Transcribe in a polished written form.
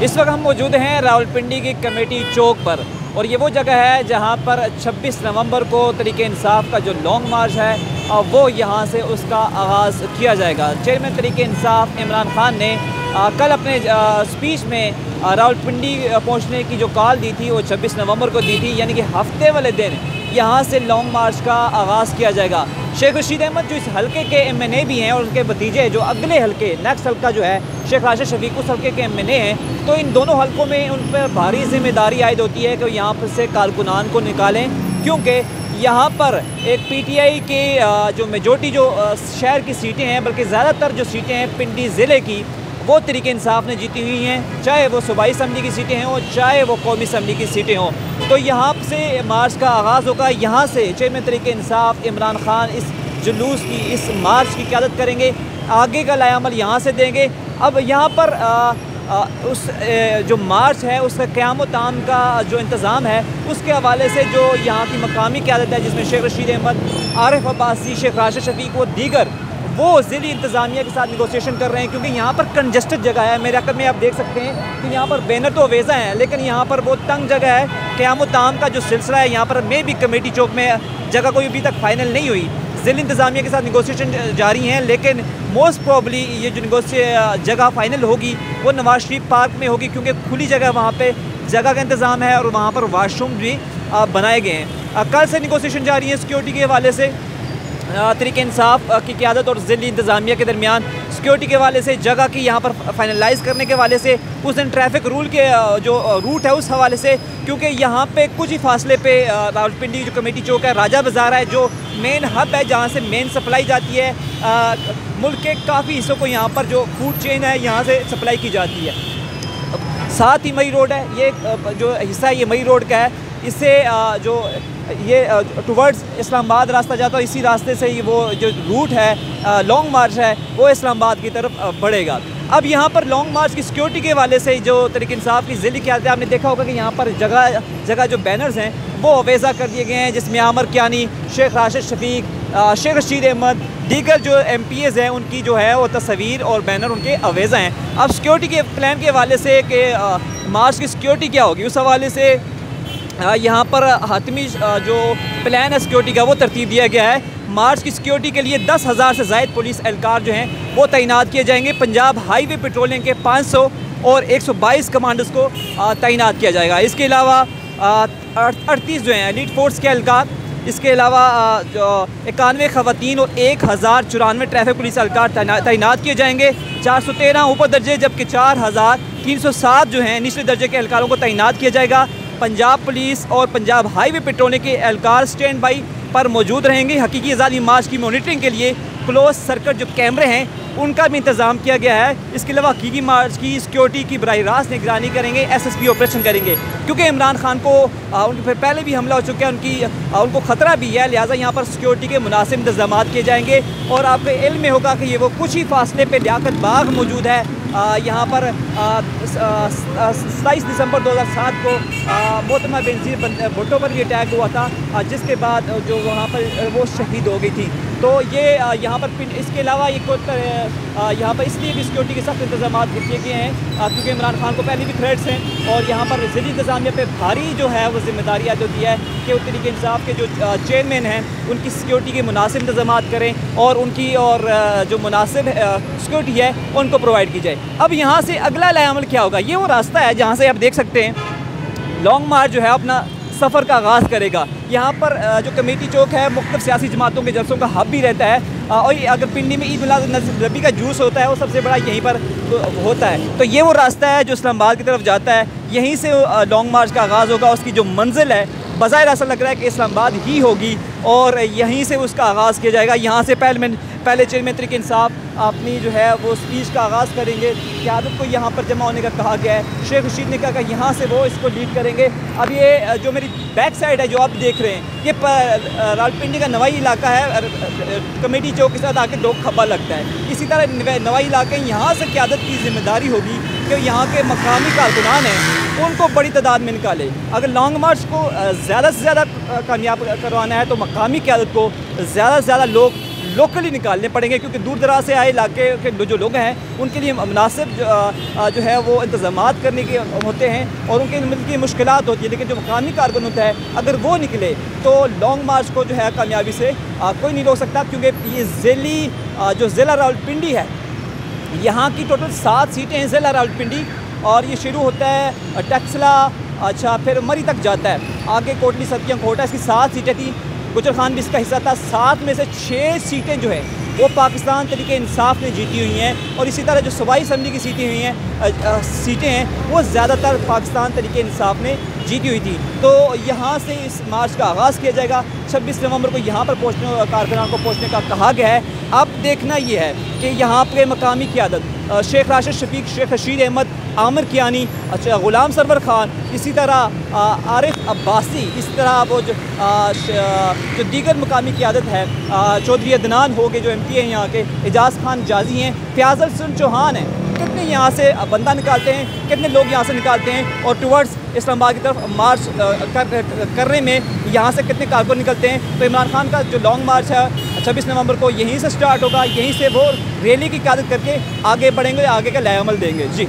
इस वक्त हम मौजूद हैं रावलपिंडी की कमेटी चौक पर और ये वो जगह है जहां पर 26 नवंबर को तहरीक इंसाफ का जो लॉन्ग मार्च है वो यहां से उसका आगाज़ किया जाएगा। चेयरमैन तहरीक इंसाफ इमरान खान ने कल अपने स्पीच में रावलपिंडी पहुंचने की जो कॉल दी थी वो 26 नवंबर को दी थी, यानी कि हफ्ते वाले दिन यहाँ से लॉन्ग मार्च का आगाज़ किया जाएगा। शेख रशीद अहमद जो इस हलके के MNA भी हैं और उनके भतीजे जो अगले हलके नेक्स्ट हल्का जो है शेख राशिद शफीक उस हलके के MNA हैं, तो इन दोनों हलकों में उन पर भारी जिम्मेदारी आयद होती है कि यहाँ पर से कारकुनान को निकालें, क्योंकि यहाँ पर एक PTI के जो मेजॉरिटी जो शहर की सीटें हैं, बल्कि ज़्यादातर जो सीटें हैं पिंडी ज़िले की वो तहरीक इंसाफ ने जीती हुई हैं, चाहे वो सूबाई असम्बली की सीटें हों चाहे वो कौमी असम्बली की सीटें हों। तो यहाँ से मार्च का आगाज़ होगा। यहाँ से चेयरमैन तहरीक इंसाफ इमरान खान इस जुलूस की, इस मार्च की क़यादत करेंगे, आगे का लाएअमल यहाँ से देंगे। अब यहाँ पर उस जो मार्च है उसका क़याम ताम का जो इंतज़ाम है उसके हवाले से जो यहाँ की मकामी क़यादत है, जिसमें शेख रशीद अहमद, आरिफ अब्बासी, शेख राशिद शफीक व दीगर, वो ज़िली इंतज़ामिया के साथ निगोसिएशन कर रहे हैं, क्योंकि यहाँ पर कंजस्टेड जगह है। मेरे अकल में आप देख सकते हैं कि यहाँ पर बैनर तो अवेज़ा हैं, लेकिन यहाँ पर बहुत तंग जगह है। क़याम ताम का जो सिलसिला है यहाँ पर में भी कमेटी चौक में जगह कोई अभी तक फाइनल नहीं हुई। ज़िली इंतज़ामिया के साथ निगोसिएशन जारी हैं, लेकिन मोस्ट प्रॉब्ली ये जो जगह फ़ाइनल होगी वो नवाज शरीफ पार्क में होगी, क्योंकि खुली जगह वहाँ पर जगह का इंतज़ाम है और वहाँ पर वाशरूम भी बनाए गए हैं। कल से निगोसिएशन जारी है सिक्योरिटी के हवाले से। तहरीक इंसाफ की क़यादत और ज़िली इंतज़ामिया के दरमियान सिक्योरिटी के हवाले से, जगह की यहाँ पर फाइनलाइज़ करने के हवाले से, उस दिन ट्रैफिक रूल के जो रूट है उस हवाले से, क्योंकि यहाँ पे कुछ ही फासले पे रावलपिंडी जो कमेटी चौक है, राजा बाज़ार है जो मेन हब है जहाँ से मेन सप्लाई जाती है मुल्क के काफ़ी हिस्सों को। यहाँ पर जो फूड चेन है यहाँ से सप्लाई की जाती है। साथ ही मई रोड है, ये जो हिस्सा है ये मई रोड का है। इससे जो ये टुवर्ड्स इस्लामाबाद रास्ता जाता है, इसी रास्ते से ही वो जो रूट है लॉन्ग मार्च है वो इस्लामाबाद की तरफ बढ़ेगा। अब यहाँ पर लॉन्ग मार्च की सिक्योरिटी के हवाले से जो तहरीक इंसाफ की ज़िली क़यादत है, आपने देखा होगा कि यहाँ पर जगह जगह जो बैनर्स हैं वो अवेज़ा कर दिए गए हैं, जिसमें आमर कियानी, शेख राशिद शफीक, शेख रशीद अहमद, दीगर जो MPAs हैं उनकी जो है वो तस्वीर और बैनर उनके अवेज़ा हैं। अब सिक्योरिटी के प्लान के हवाले से कि मार्च की सिक्योरिटी क्या होगी, उस हवाले से यहाँ पर हातमी जो प्लान है सिक्योरिटी का वो तरतीब दिया गया है। मार्च की सिक्योरिटी के लिए 10,000 से ज़ायद पुलिस एहलकार जो हैं वो तैनात किए जाएंगे। पंजाब हाईवे पेट्रोलिंग के 500 और 122 कमांडर्स को तैनात किया जाएगा। इसके अलावा 38 जो हैं एलीट फोर्स के एहलकार, इसके अलावा 91 ख़वातीन और 1094 ट्रैफिक पुलिस एहलकार तैनात किए जाएंगे। 413 ऊपर दर्जे जबकि 4307 जो हैं निचले दर्जे के एहलकारों को तैनात किया जाएगा। पंजाब पुलिस और पंजाब हाईवे पेट्रोलिंग के एहलकार स्टैंड बाई पर मौजूद रहेंगे। हकीकी आज़ादी मार्च की मॉनिटरिंग के लिए क्लोज सर्किट जो कैमरे हैं उनका भी इंतज़ाम किया गया है। इसके अलावा हकीकी मार्च की सिक्योरिटी की बराह रास्त निगरानी करेंगे, SSP ऑपरेशन करेंगे, क्योंकि इमरान खान को उन पर पहले भी हमला हो चुका है, उनको ख़तरा भी है, लिहाजा यहाँ पर सिक्योरिटी के मुनासिब इंतजाम किए जाएंगे। और आपको इल्म में होगा कि ये वो कुछ ही फासले पर लियाकत बाग मौजूद है। यहाँ पर 27 दिसंबर 2007 को मोहतरमा बेनज़ीर भुट्टो पर भी अटैक हुआ था, जिसके बाद जो वहाँ पर वो शहीद हो गई थी। तो ये यहाँ पर इसके अलावा ये यहाँ पर इसलिए भी सिक्योरिटी के सख्त इंतजाम किए गए हैं क्योंकि इमरान खान को पहले भी थ्रेट्स हैं और यहाँ पर ज़िली इंतज़ामिया पे भारी जो है वो जिम्मेदारी जो दी है कि वो तहरीक इंसाफ के जो चेयरमैन हैं उनकी सिक्योरिटी के मुनासिब इंतजाम करें और उनकी और जो मुनासिब सिक्योरिटी है उनको प्रोवाइड की जाए। अब यहाँ से अगला लाएअमल क्या होगा, ये वो रास्ता है जहाँ से आप देख सकते हैं लॉन्ग मार्च जो है अपना सफ़र का आगाज़ करेगा। यहाँ पर जो कमेटी चौक है मुख्तलिफ सियासी जमातों के जलसों का हब भी रहता है और अगर पिंडी में ईद मिलाद नबी का जूस होता है वो सबसे बड़ा यहीं पर होता है। तो ये वो रास्ता है जो इस्लामाबाद की तरफ जाता है, यहीं से लॉन्ग मार्च का आगाज़ होगा। उसकी जो मंजिल है बज़ाहिर ऐसा लग रहा है कि इस्लामाबाद ही होगी और यहीं से उसका आगाज़ किया जाएगा। यहाँ से पहले चेयरमैन तहरीक इंसाफ अपनी जो है वो स्पीच का आगाज़ करेंगे। क़यादत को यहाँ पर जमा होने का कहा गया है। शेख रशीद ने कहा कि यहाँ से वो इसको लीड करेंगे। अब ये जो मेरी बैक साइड है जो आप देख रहे हैं ये रावलपिंडी का नवाई इलाका है, कमेटी चौक के साथ आके दो खब्बा लगता है। इसी तरह नवाई इलाके यहाँ से क़यादत की जिम्मेदारी होगी कि यहाँ के मकामी कारकुनान हैं उनको बड़ी तादाद में निकाले। अगर लॉन्ग मार्च को ज़्यादा से ज़्यादा कामयाब करवाना है तो मकामी क़यादत को ज़्यादा से ज़्यादा लोकली निकालने पड़ेंगे, क्योंकि दूर दराज से आए इलाके के जो लोग हैं उनके लिए मुनासिब जो है वो इंतज़ामात करने के होते हैं और उनकी मुश्किलात होती है। लेकिन जो मकामी कारकुन होता है अगर वो निकले तो लॉन्ग मार्च को जो है कामयाबी से कोई नहीं रोक सकता, क्योंकि ये जो ज़िला रावलपिंडी है यहाँ की टोटल 7 सीटें हैं ज़िला रावलपिंडी, और ये शुरू होता है टक्सला, अच्छा फिर मरी तक जाता है, आगे कोटली सतियाँ कोटा, इसकी 7 सीटें थी। गुजर खान भी इसका हिस्सा था। 7 में से 6 सीटें जो है वो पाकिस्तान तहरीक इंसाफ ने जीती हुई हैं, और इसी तरह जो सूबाई असम्बली की सीटें हैं वो ज़्यादातर पाकिस्तान तहरीक इंसाफ ने जीती हुई थी। तो यहाँ से इस मार्च का आगाज़ किया जाएगा। 26 नवंबर को यहाँ पर कारकुनान को पहुँचने का कहा गया है। अब देखना ये है कि यहाँ पे मकामी क़यादत शेख राशिद शफीक, शेख रशीद अहमद, आमिर कियानी, अच्छा ग़ुलाम सरवर ख़ान, इसी तरह आरिफ अब्बासी, इस तरह वो जो दीगर मकामी क़यादत है, चौधरी अदनान हो गए जो MP हैं यहाँ के, एजाज़ खान जाजी हैं, फ़याज़ल हसन चौहान हैं, कितने यहाँ से बंदा निकालते हैं, कितने लोग यहाँ से निकालते हैं और टुवर्ड्स इस्लामाबाद की तरफ मार्च करने में यहाँ से कितने कारकुन निकलते हैं। तो इमरान खान का जो लॉन्ग मार्च है 26 नवंबर को यहीं से स्टार्ट होगा, यहीं से वो रैली की क़यादत करके आगे बढ़ेंगे, आगे का लाएअमल देंगे। जी।